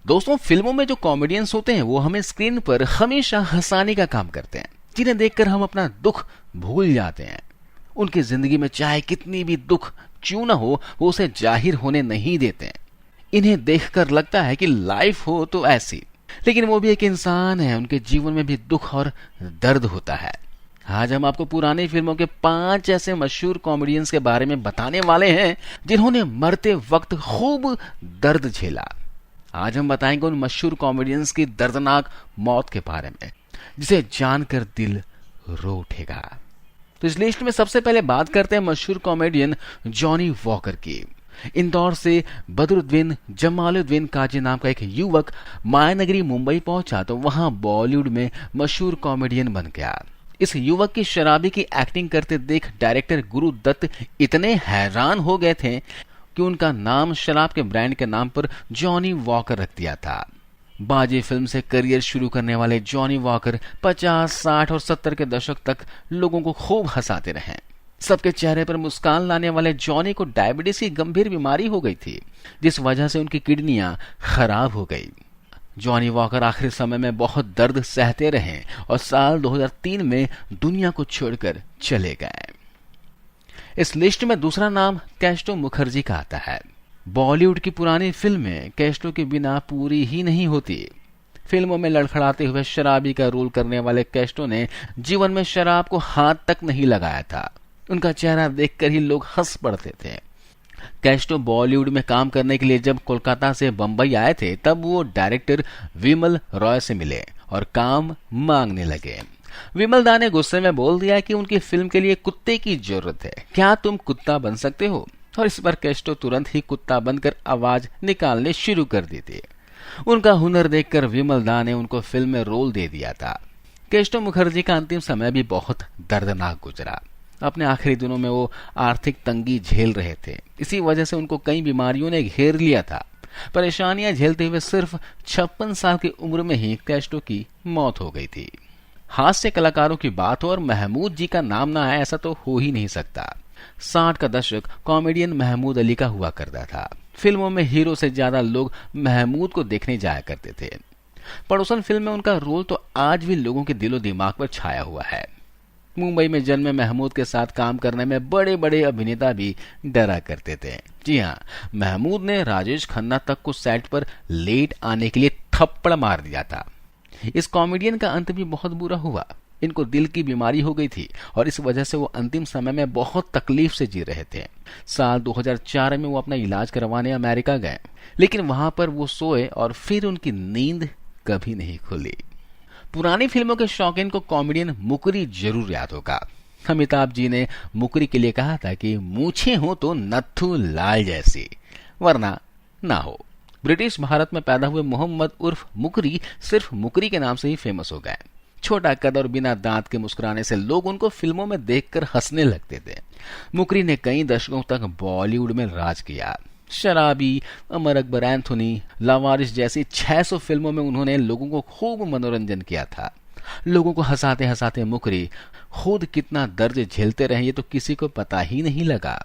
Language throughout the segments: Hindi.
दोस्तों, फिल्मों में जो कॉमेडियंस होते हैं वो हमें स्क्रीन पर हमेशा हंसाने का काम करते हैं, जिन्हें देखकर हम अपना दुख भूल जाते हैं। उनकी जिंदगी में चाहे कितनी भी दुख क्यों ना हो, वो उसे जाहिर होने नहीं देते हैं। इन्हें देखकर लगता है कि लाइफ हो तो ऐसी, लेकिन वो भी एक इंसान है, उनके जीवन में भी दुख और दर्द होता है। आज हम आपको पुरानी फिल्मों के 5 ऐसे मशहूर कॉमेडियंस के बारे में बताने वाले हैं जिन्होंने मरते वक्त खूब दर्द झेला। आज हम बताएंगे उन मशहूर कॉमेडियंस की दर्दनाक मौत के बारे में, जिसे जानकर दिल रो उठेगा। तो इस लिस्ट में सबसे पहले बात करते हैं मशहूर कॉमेडियन जॉनी वॉकर की। इंदौर से बदरुद्दीन जमालुद्दीन काजी नाम का एक युवक मायानगरी मुंबई पहुंचा तो वहां बॉलीवुड में मशहूर कॉमेडियन बन गया। इस युवक की शराबी की एक्टिंग करते देख डायरेक्टर गुरु दत्त इतने हैरान हो गए थे कि उनका नाम शराब के ब्रांड के नाम पर जॉनी वॉकर रख दिया था। बाजी फिल्म से करियर शुरू करने वाले जॉनी वॉकर 50, 60 और 70 के दशक तक लोगों को खूब हंसाते रहे। सबके चेहरे पर मुस्कान लाने वाले जॉनी को डायबिटीज की गंभीर बीमारी हो गई थी, जिस वजह से उनकी किडनियां खराब हो गई। जॉनी वॉकर आखिरी समय में बहुत दर्द सहते रहे और साल 2003 में दुनिया को छोड़कर चले गए। इस लिस्ट में दूसरा नाम कैस्टो मुखर्जी का आता है। बॉलीवुड की पुरानी फिल्में कैस्टो के बिना पूरी ही नहीं होती। फिल्मों में लड़खड़ाते हुए शराबी का रोल करने वाले कैस्टो ने जीवन में शराब को हाथ तक नहीं लगाया था। उनका चेहरा देखकर ही लोग हंस पड़ते थे। कैस्टो बॉलीवुड में काम करने के लिए जब कोलकाता से बंबई आए थे, तब वो डायरेक्टर विमल रॉय से मिले और काम मांगने लगे। विमल दा ने गुस्से में बोल दिया कि उनकी फिल्म के लिए कुत्ते की जरूरत है, क्या तुम कुत्ता बन सकते हो? और इस पर कैस्टो तुरंत ही कुत्ता बनकर आवाज निकालने शुरू कर दी थी। उनका हुनर देखकर विमल दा ने उनको फिल्म में रोल दे दिया था। कैस्टो मुखर्जी का अंतिम समय भी बहुत दर्दनाक गुजरा। अपने आखिरी दिनों में वो आर्थिक तंगी झेल रहे थे। इसी वजह से उनको कई बीमारियों ने घेर लिया था। परेशानियां झेलते हुए सिर्फ 56 साल की उम्र में ही कैस्टो की मौत हो गई थी। हास्य कलाकारों की बात हो और महमूद जी का नाम ना आए, ऐसा तो हो ही नहीं सकता। 60 का दशक कॉमेडियन महमूद अली का हुआ करता था। फिल्मों में हीरो से ज्यादा लोग महमूद को देखने जाया करते थे। पड़ोसन फिल्म में उनका रोल तो आज भी लोगों के दिलो दिमाग पर छाया हुआ है। मुंबई में जन्मे महमूद के साथ काम करने में बड़े बड़े अभिनेता भी डरा करते थे। जी हाँ, महमूद ने राजेश खन्ना तक को सेट पर लेट आने के लिए थप्पड़ मार दिया था। इस कॉमेडियन का अंत भी बहुत बुरा हुआ। इनको दिल की बीमारी हो गई थी और इस वजह से वो अंतिम समय में बहुत तकलीफ से जी रहे थे। साल 2004 में वो अपना इलाज करवाने अमेरिका गए, लेकिन वहां पर वो सोए और फिर उनकी नींद कभी नहीं खुली। पुरानी फिल्मों के शौकीन को कॉमेडियन मुकरी जरूर याद होगा। अमिताभ जी ने मुकरी के लिए कहा था कि मूछें हो तो नत्थू लाल जैसी, वरना ना हो। ब्रिटिश भारत में पैदा हुए मोहम्मद उर्फ मुकरी सिर्फ मुकरी के नाम से ही फेमस हो गए। छोटा कद और बिना दांत के मुस्कुराने से लोग उनको फिल्मों में देखकर हंसने लगते थे। मुकरी ने कई दशकों तक बॉलीवुड में राज किया। शराबी, अमर अकबर एंथोनी, लावारिस जैसी 600 फिल्मों में उन्होंने लोगों को खूब मनोरंजन किया था। लोगों को हंसाते हंसाते मुकरी खुद कितना दर्द झेलते रहे ये तो किसी को पता ही नहीं लगा।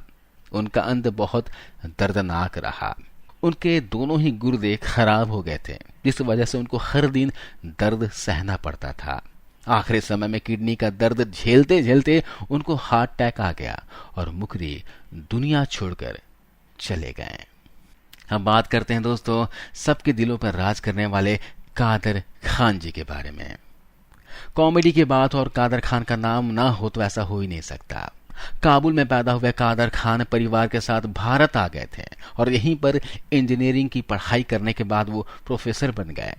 उनका अंत बहुत दर्दनाक रहा। उनके दोनों ही गुर्दे खराब हो गए थे, जिस वजह से उनको हर दिन दर्द सहना पड़ता था। आखिरी समय में किडनी का दर्द झेलते झेलते उनको हार्ट अटैक आ गया और मुकरी दुनिया छोड़कर चले गए। अब बात करते हैं दोस्तों सबके दिलों पर राज करने वाले कादर खान जी के बारे में। कॉमेडी की बात और कादर खान का नाम ना हो तो ऐसा हो ही नहीं सकता। काबुल में पैदा हुए कादर खान परिवार के साथ भारत आ गए थे और यहीं पर इंजीनियरिंग की पढ़ाई करने के बाद वो प्रोफेसर बन गए।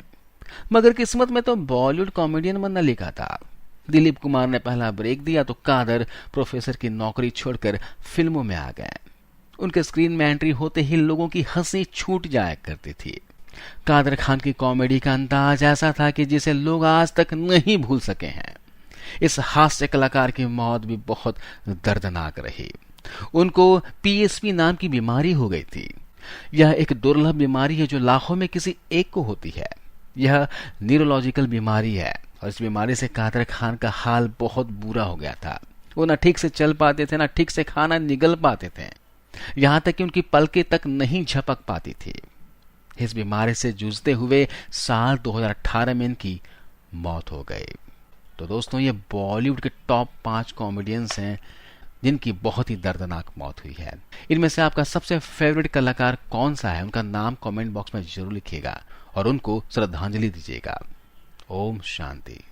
मगर किस्मत में तो बॉलीवुड कॉमेडियन बनना लिखा था। दिलीप कुमार ने पहला ब्रेक दिया तो कादर प्रोफेसर की नौकरी छोड़कर फिल्मों में आ गए। उनके स्क्रीन में एंट्री होते ही लोगों की हंसी छूट जाया करती थी। कादर खान की कॉमेडी का अंदाज ऐसा था कि जिसे लोग आज तक नहीं भूल सके हैं। इस हास्य कलाकार की मौत भी बहुत दर्दनाक रही। उनको पीएसपी नाम की बीमारी हो गई थी। यह एक दुर्लभ बीमारी है जो लाखों में किसी एक को होती है। यह न्यूरोलॉजिकल बीमारी है और इस बीमारी से कादर खान का हाल बहुत बुरा हो गया था। वो ना ठीक से चल पाते थे, ना ठीक से खाना निगल पाते थे, यहां तक कि उनकी पलकें तक नहीं झपक पाती थी। इस बीमारी से जूझते हुए साल 2018 में इनकी मौत हो गई। तो दोस्तों, ये बॉलीवुड के टॉप 5 कॉमेडियंस हैं जिनकी बहुत ही दर्दनाक मौत हुई है। इनमें से आपका सबसे फेवरेट कलाकार कौन सा है, उनका नाम कमेंट बॉक्स में जरूर लिखिएगा और उनको श्रद्धांजलि दीजिएगा। ओम शांति।